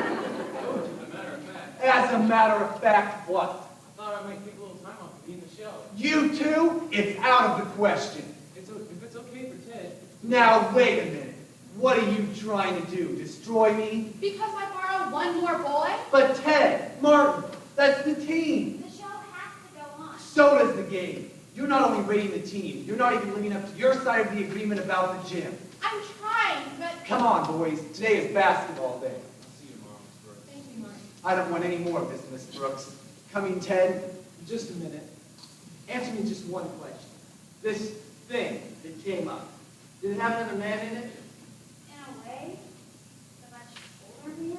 a matter of fact, As a matter of fact, what? I thought I might take a little time off to be in the show. You too? It's out of the question. If it's okay for Ted. Now, wait a minute. What are you trying to do? Destroy me? Because I borrow one more boy? But Ted, Martin, that's the team. The show has to go on. So does the game. You're not only rating the team, you're not even living up to your side of the agreement about the gym. I'm trying, but... Come on, boys. Today is basketball day. I'll see you, Mom, Miss Brooks. Thank you, Mark. I don't want any more of this, Miss Brooks. Coming, Ted? Just a minute. Answer me just one question. This thing that came up, did it have another man in it? In a way, a much older man.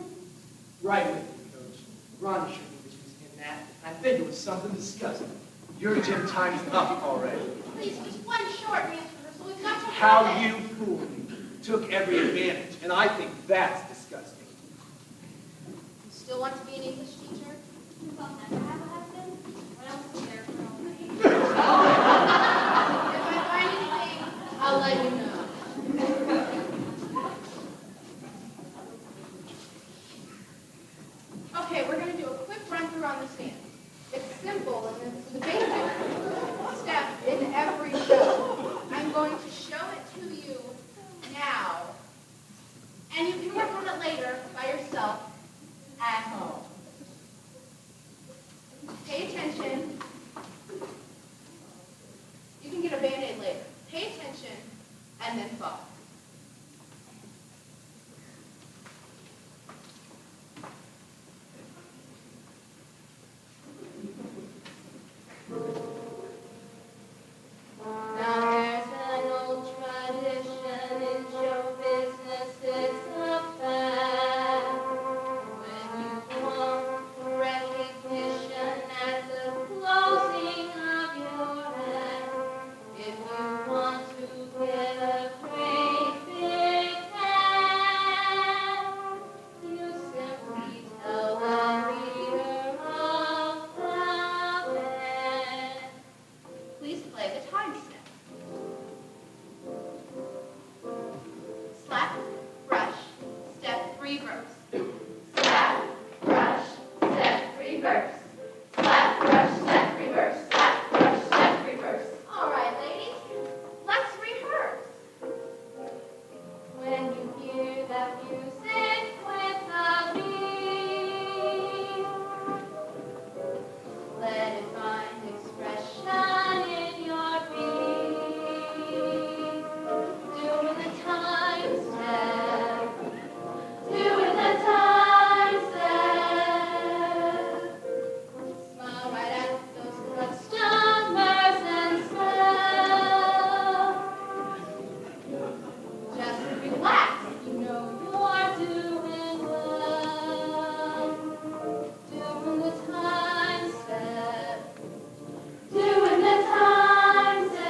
Right with you, Coach. Ron assured me this was in that. I think it was something disgusting. Your gym time's up already. Please, just one short dance rehearsal. We've got to... How you fooled me. Took every advantage, and I think that's disgusting. You still want to be an English teacher? You will never have a husband. What else is there for all of you? If I find anything, I'll let you know. Okay, we're going to do a quick run through on the dance. It's simple, and it's the basic step in every show. I'm going to show it to you now, and you can work on it later by yourself at home. Pay attention. You can get a Band-Aid later. Pay attention, and then follow. Now there's an old tradition in show business, it's a fact. When you want recognition at the closing of your act, if you want to get a great big hat, you simply tell the leader of the band. Please play the time step. Slap, brush, step, reverse. Slap, brush, step, reverse. Slap, brush, step, reverse. Slap, brush, step, reverse. All right, ladies, let's rehearse. When you hear that music with a beat, let it find expression in your beat. Doing the time step, doing the time step. Smile right at those customers and smile. Just relax, you know you're doing well. Doing the time step, doing the time step.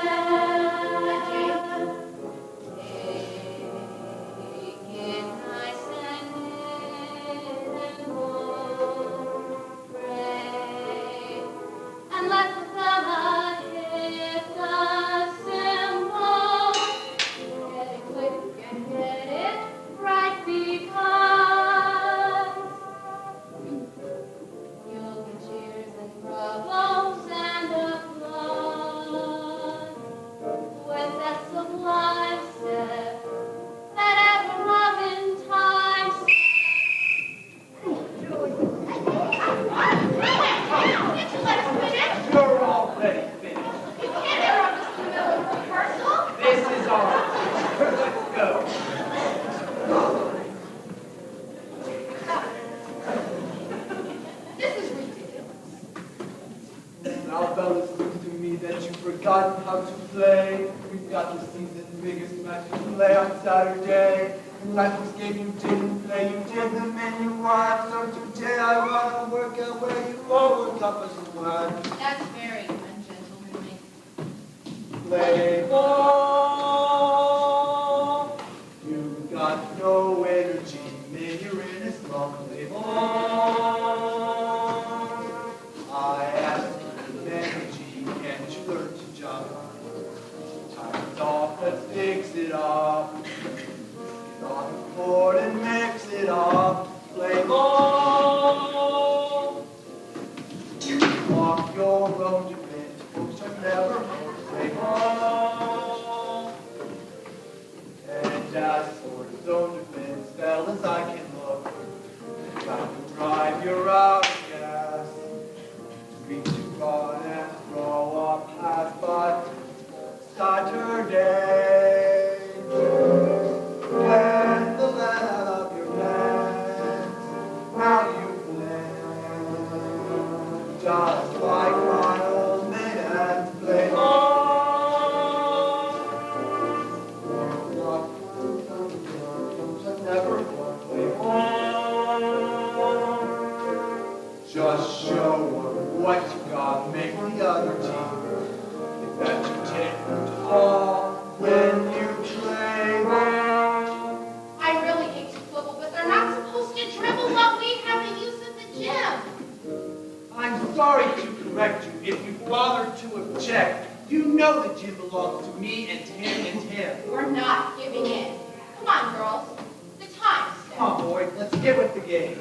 Take it nice and minimal. Pray and let the fella hit the cymbal. Get it quick and get it right because you'll get cheers and bravos and applause with that sublime step, that ever-loving time step. Can't you let us finish? You're already finished. You can't interrupt us in the middle of rehearsal. This is ours. Let's go. This is ridiculous. Now, fellas, it seems to me that you've forgotten how to play. We've got the season's biggest match to play on Saturday. And Rifles game you didn't play, you did them and you won. So today I wanna work out where you forward up as one. That's very ungentlemanly. Play ball. You've got no energy, maybe you're in a slump. Play ball. I asked you energy, can't you learn to jump? Time's off, let's fix it up. Get on the court and mix it up. Play ball. You walk your own defense, folks are never home. Play ball. And as for zone defense, fellas, I can look. Got to drive your out of gas. Reach to run and throw up pass, but Saturday. Get the lead out of your hands. How you play. Just like my old man. Play on. Never play on. Just show what you got. Make the other team. That you take them to fall when you play ball. I really hate to quibble, but they're not supposed to dribble while we have the use of the gym. I'm sorry to correct you if you bother to object. You know the gym belongs to me and him and him. We're not giving in. Come on, girls. The time's set. Come on, boys, let's get with the game.